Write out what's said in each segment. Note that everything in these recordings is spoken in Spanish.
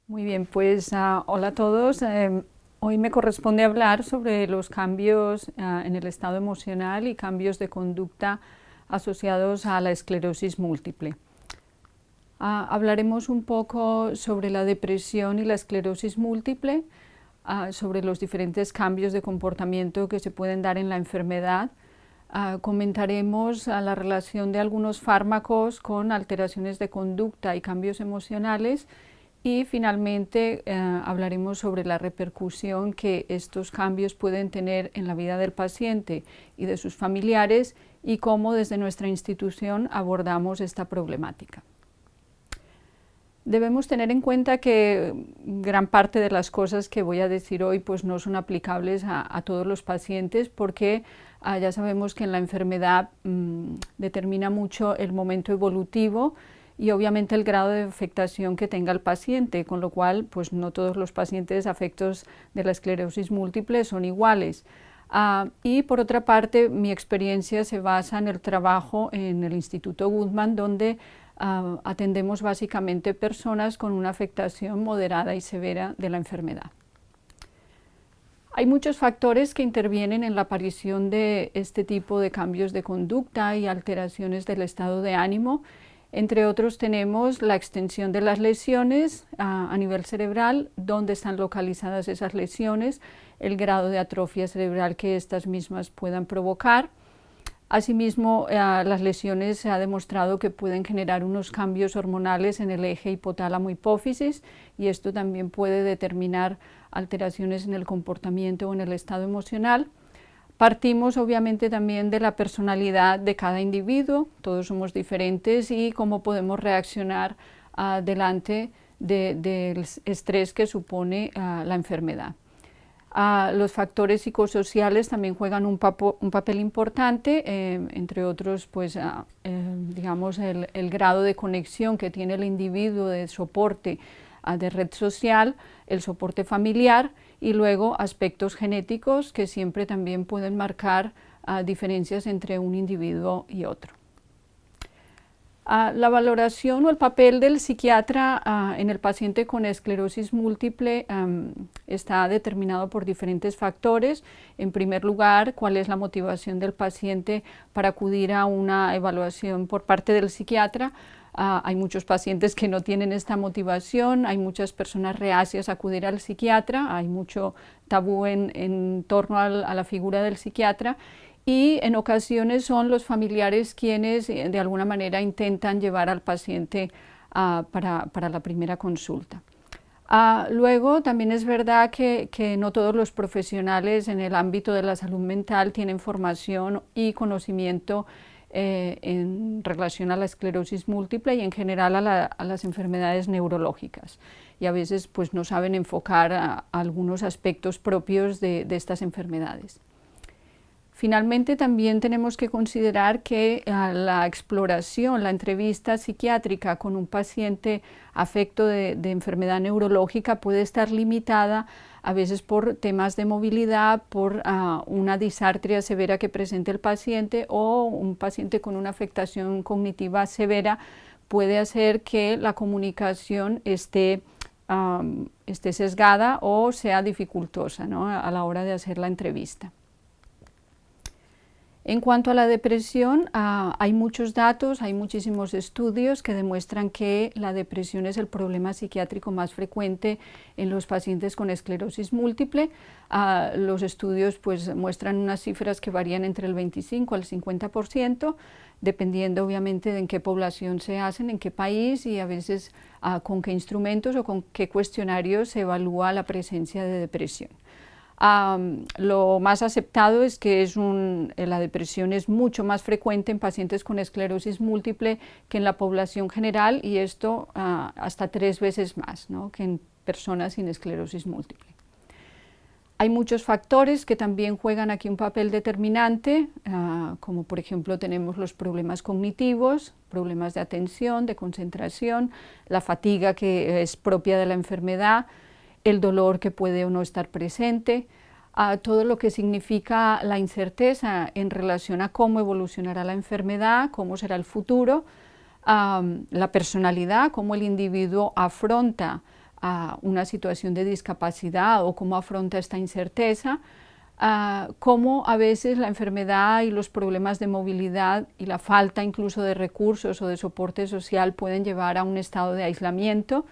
Muy bien, pues hola a todos. Hoy me corresponde hablar sobre los cambios en el estado emocional y cambios de conducta asociados a la esclerosis múltiple. Hablaremos un poco sobre la depresión y la esclerosis múltiple, sobre los diferentes cambios de comportamiento que se pueden dar en la enfermedad. Comentaremos la relación de algunos fármacos con alteraciones de conducta y cambios emocionales. Y finalmente hablaremos sobre la repercusión que estos cambios pueden tener en la vida del paciente y de sus familiares y cómo desde nuestra institución abordamos esta problemática. Debemos tener en cuenta que gran parte de las cosas que voy a decir hoy pues no son aplicables a todos los pacientes porque ya sabemos que en la enfermedad determina mucho el momento evolutivo y obviamente el grado de afectación que tenga el paciente, con lo cual pues no todos los pacientes afectos de la esclerosis múltiple son iguales. Y por otra parte, mi experiencia se basa en el trabajo en el Instituto Guttmann, donde atendemos básicamente personas con una afectación moderada y severa de la enfermedad. Hay muchos factores que intervienen en la aparición de este tipo de cambios de conducta y alteraciones del estado de ánimo. Entre otros tenemos la extensión de las lesiones a nivel cerebral, dónde están localizadas esas lesiones, el grado de atrofia cerebral que estas mismas puedan provocar. Asimismo, las lesiones se ha demostrado que pueden generar unos cambios hormonales en el eje hipotálamo-hipófisis y esto también puede determinar alteraciones en el comportamiento o en el estado emocional. Partimos obviamente también de la personalidad de cada individuo, todos somos diferentes y cómo podemos reaccionar delante del estrés que supone la enfermedad. Los factores psicosociales también juegan un papel importante, entre otros pues, digamos el grado de conexión que tiene el individuo de soporte de red social, el soporte familiar y luego aspectos genéticos que siempre también pueden marcar diferencias entre un individuo y otro. La valoración o el papel del psiquiatra en el paciente con esclerosis múltiple está determinado por diferentes factores. En primer lugar, cuál es la motivación del paciente para acudir a una evaluación por parte del psiquiatra. Hay muchos pacientes que no tienen esta motivación, hay muchas personas reacias a acudir al psiquiatra, hay mucho tabú en torno a la figura del psiquiatra y en ocasiones son los familiares quienes de alguna manera intentan llevar al paciente para la primera consulta. Luego también es verdad que no todos los profesionales en el ámbito de la salud mental tienen formación y conocimiento en relación a la esclerosis múltiple y en general a las enfermedades neurológicas y a veces pues no saben enfocar a algunos aspectos propios de estas enfermedades. Finalmente también tenemos que considerar que la exploración, la entrevista psiquiátrica con un paciente afecto de enfermedad neurológica puede estar limitada a veces por temas de movilidad, por una disartria severa que presente el paciente o un paciente con una afectación cognitiva severa puede hacer que la comunicación esté sesgada o sea dificultosa, ¿no?, a la hora de hacer la entrevista. En cuanto a la depresión, hay muchos datos, hay muchísimos estudios que demuestran que la depresión es el problema psiquiátrico más frecuente en los pacientes con esclerosis múltiple. Los estudios pues, muestran unas cifras que varían entre el 25 al 50%, dependiendo obviamente de en qué población se hacen, en qué país y a veces con qué instrumentos o con qué cuestionarios se evalúa la presencia de depresión. Lo más aceptado es que la depresión es mucho más frecuente en pacientes con esclerosis múltiple que en la población general y esto hasta 3 veces más, ¿no?, que en personas sin esclerosis múltiple. Hay muchos factores que también juegan aquí un papel determinante, como por ejemplo tenemos los problemas cognitivos, problemas de atención, de concentración, la fatiga que es propia de la enfermedad, el dolor que puede o no estar presente, todo lo que significa la incerteza en relación a cómo evolucionará la enfermedad, cómo será el futuro, la personalidad, cómo el individuo afronta una situación de discapacidad o cómo afronta esta incerteza, cómo a veces la enfermedad y los problemas de movilidad y la falta incluso de recursos o de soporte social pueden llevar a un estado de aislamiento.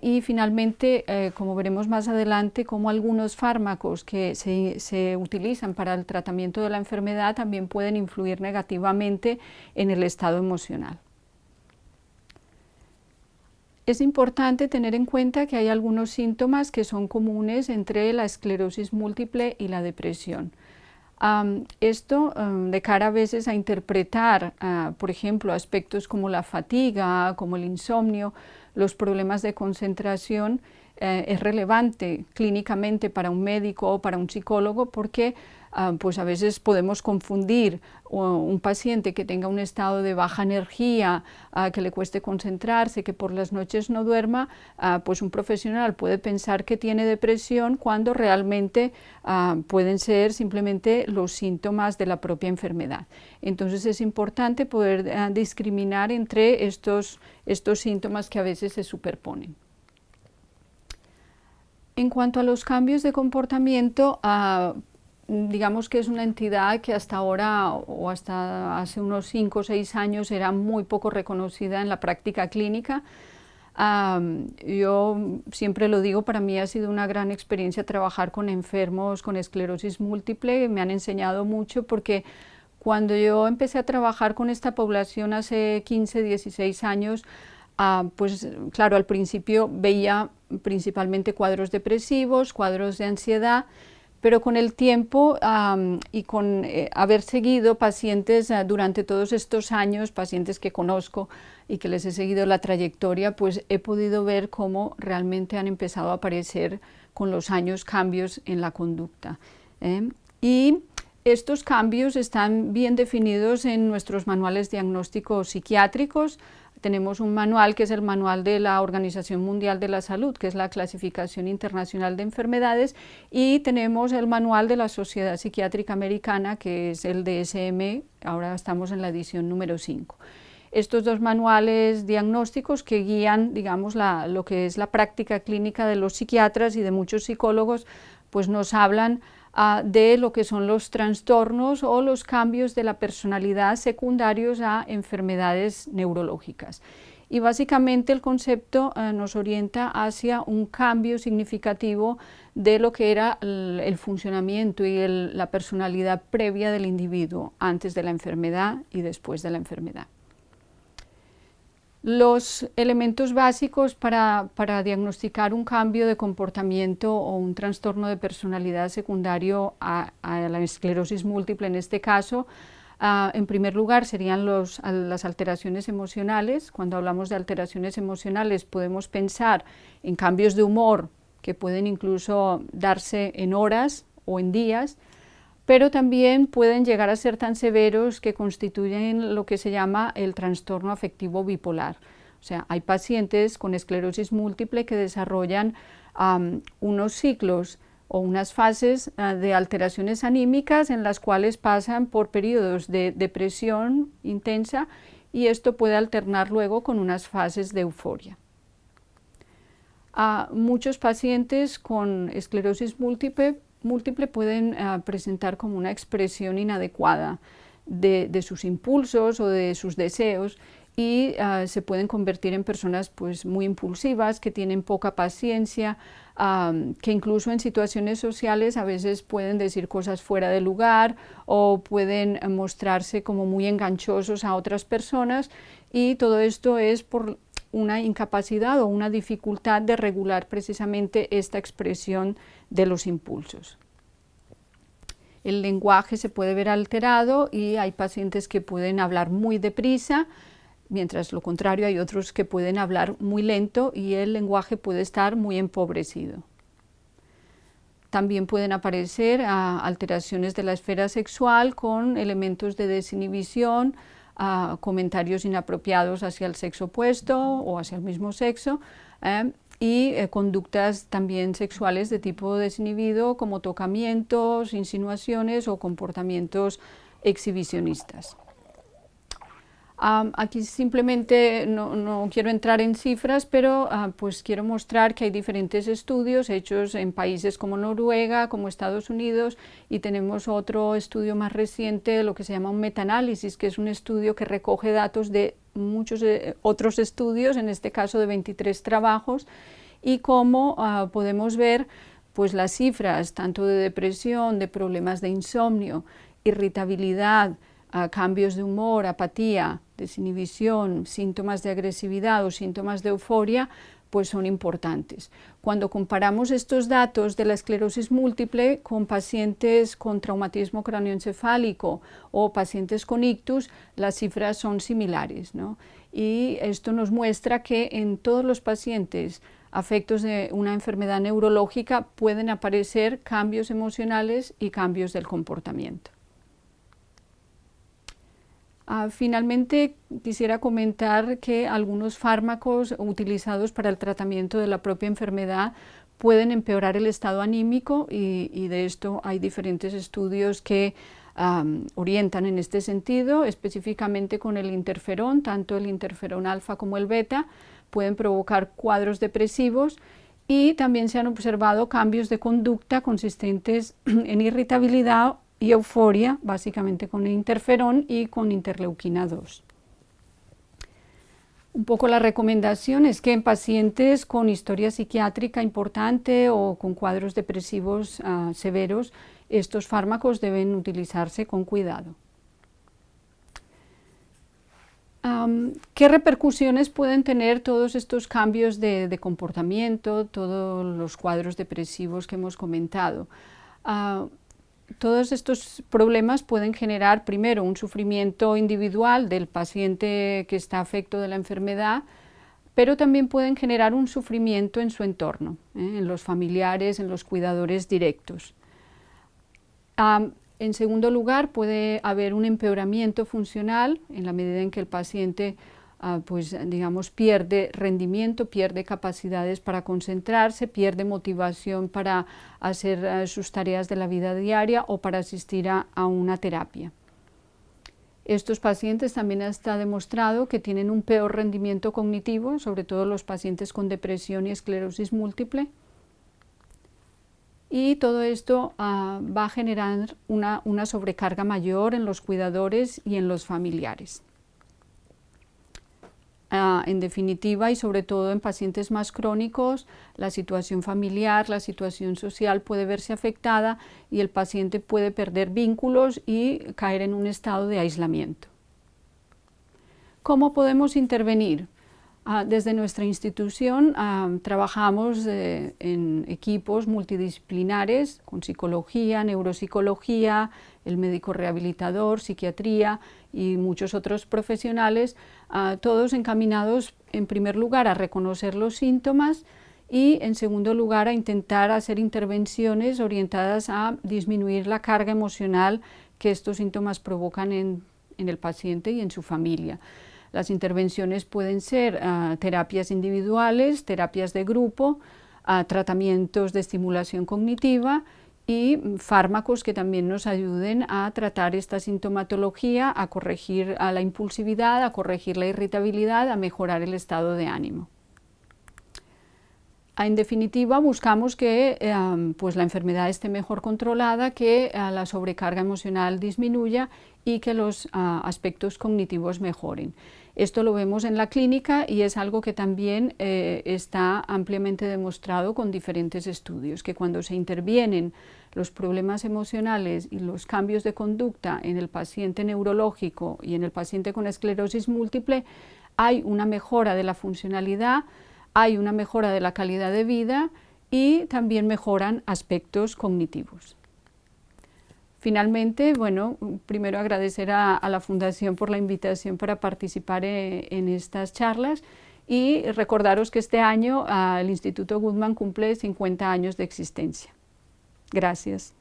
Y finalmente, como veremos más adelante, cómo algunos fármacos que se utilizan para el tratamiento de la enfermedad también pueden influir negativamente en el estado emocional. Es importante tener en cuenta que hay algunos síntomas que son comunes entre la esclerosis múltiple y la depresión. Esto de cara a veces a interpretar, por ejemplo, aspectos como la fatiga, como el insomnio, los problemas de concentración, es relevante clínicamente para un médico o para un psicólogo porque pues a veces podemos confundir un paciente que tenga un estado de baja energía, que le cueste concentrarse, que por las noches no duerma, pues un profesional puede pensar que tiene depresión cuando realmente pueden ser simplemente los síntomas de la propia enfermedad. Entonces es importante poder discriminar entre estos síntomas que a veces se superponen. En cuanto a los cambios de comportamiento, digamos que es una entidad que hasta ahora o hasta hace unos 5 o 6 años era muy poco reconocida en la práctica clínica. Yo siempre lo digo, para mí ha sido una gran experiencia trabajar con enfermos con esclerosis múltiple, me han enseñado mucho porque cuando yo empecé a trabajar con esta población hace 15, 16 años, pues claro, al principio veía principalmente cuadros depresivos, cuadros de ansiedad, pero con el tiempo y con haber seguido pacientes durante todos estos años, pacientes que conozco y que les he seguido la trayectoria, pues he podido ver cómo realmente han empezado a aparecer con los años cambios en la conducta. Y estos cambios están bien definidos en nuestros manuales diagnósticos psiquiátricos. Tenemos un manual que es el manual de la Organización Mundial de la Salud, que es la Clasificación Internacional de Enfermedades, y tenemos el manual de la Sociedad Psiquiátrica Americana, que es el DSM, ahora estamos en la edición número 5. Estos dos manuales diagnósticos que guían, digamos, lo que es la práctica clínica de los psiquiatras y de muchos psicólogos, pues nos hablan de lo que son los trastornos o los cambios de la personalidad secundarios a enfermedades neurológicas. Y básicamente el concepto nos orienta hacia un cambio significativo de lo que era el funcionamiento y la personalidad previa del individuo antes de la enfermedad y después de la enfermedad. Los elementos básicos para diagnosticar un cambio de comportamiento o un trastorno de personalidad secundario a la esclerosis múltiple en este caso, en primer lugar serían las alteraciones emocionales. Cuando hablamos de alteraciones emocionales podemos pensar en cambios de humor que pueden incluso darse en horas o en días, pero también pueden llegar a ser tan severos que constituyen lo que se llama el trastorno afectivo bipolar. O sea, hay pacientes con esclerosis múltiple que desarrollan unos ciclos o unas fases de alteraciones anímicas en las cuales pasan por periodos de depresión intensa y esto puede alternar luego con unas fases de euforia. Muchos pacientes con esclerosis múltiple pueden presentar como una expresión inadecuada de sus impulsos o de sus deseos y se pueden convertir en personas pues, muy impulsivas, que tienen poca paciencia, que incluso en situaciones sociales a veces pueden decir cosas fuera de lugar o pueden mostrarse como muy enganchosos a otras personas, y todo esto es por una incapacidad o una dificultad de regular precisamente esta expresión de los impulsos. El lenguaje se puede ver alterado y hay pacientes que pueden hablar muy deprisa, mientras lo contrario hay otros que pueden hablar muy lento y el lenguaje puede estar muy empobrecido. También pueden aparecer alteraciones de la esfera sexual con elementos de desinhibición, comentarios inapropiados hacia el sexo opuesto o hacia el mismo sexo, y conductas también sexuales de tipo desinhibido como tocamientos, insinuaciones o comportamientos exhibicionistas. Aquí simplemente no quiero entrar en cifras, pero pues quiero mostrar que hay diferentes estudios hechos en países como Noruega, como Estados Unidos, y tenemos otro estudio más reciente, lo que se llama un metaanálisis, que es un estudio que recoge datos de muchos otros estudios, en este caso de 23 trabajos, y como podemos ver, pues las cifras tanto de depresión, de problemas de insomnio, irritabilidad, cambios de humor, apatía, desinhibición, síntomas de agresividad o síntomas de euforia, pues son importantes. Cuando comparamos estos datos de la esclerosis múltiple con pacientes con traumatismo cráneoencefálico o pacientes con ictus, las cifras son similares, ¿no? Y esto nos muestra que en todos los pacientes afectos de una enfermedad neurológica pueden aparecer cambios emocionales y cambios del comportamiento. Finalmente, quisiera comentar que algunos fármacos utilizados para el tratamiento de la propia enfermedad pueden empeorar el estado anímico y de esto hay diferentes estudios que orientan en este sentido, específicamente con el interferón, tanto el interferón alfa como el beta, pueden provocar cuadros depresivos y también se han observado cambios de conducta consistentes en irritabilidad y euforia, básicamente con el interferón y con interleuquina 2. Un poco la recomendación es que en pacientes con historia psiquiátrica importante o con cuadros depresivos severos, estos fármacos deben utilizarse con cuidado. ¿Qué repercusiones pueden tener todos estos cambios de comportamiento, todos los cuadros depresivos que hemos comentado? Todos estos problemas pueden generar primero un sufrimiento individual del paciente que está afecto de la enfermedad, pero también pueden generar un sufrimiento en su entorno, en los familiares, en los cuidadores directos. En segundo lugar, puede haber un empeoramiento funcional en la medida en que el paciente pues digamos pierde rendimiento, pierde capacidades para concentrarse, pierde motivación para hacer sus tareas de la vida diaria o para asistir a una terapia. Estos pacientes también está demostrado que tienen un peor rendimiento cognitivo, sobre todo los pacientes con depresión y esclerosis múltiple. Y todo esto va a generar una sobrecarga mayor en los cuidadores y en los familiares. En definitiva, y sobre todo en pacientes más crónicos, la situación familiar, la situación social puede verse afectada y el paciente puede perder vínculos y caer en un estado de aislamiento. ¿Cómo podemos intervenir? Desde nuestra institución trabajamos en equipos multidisciplinares con psicología, neuropsicología, el médico rehabilitador, psiquiatría y muchos otros profesionales, todos encaminados en primer lugar a reconocer los síntomas y en segundo lugar a intentar hacer intervenciones orientadas a disminuir la carga emocional que estos síntomas provocan en el paciente y en su familia. Las intervenciones pueden ser terapias individuales, terapias de grupo, tratamientos de estimulación cognitiva y fármacos que también nos ayuden a tratar esta sintomatología, a corregir la impulsividad, a corregir la irritabilidad, a mejorar el estado de ánimo. En definitiva, buscamos que pues la enfermedad esté mejor controlada, que la sobrecarga emocional disminuya y que los aspectos cognitivos mejoren. Esto lo vemos en la clínica y es algo que también está ampliamente demostrado con diferentes estudios, que cuando se intervienen los problemas emocionales y los cambios de conducta en el paciente neurológico y en el paciente con esclerosis múltiple, hay una mejora de la funcionalidad, hay una mejora de la calidad de vida y también mejoran aspectos cognitivos. Finalmente, bueno, primero agradecer a la Fundación por la invitación para participar en estas charlas y recordaros que este año el Instituto Guttmann cumple 50 años de existencia. Gracias.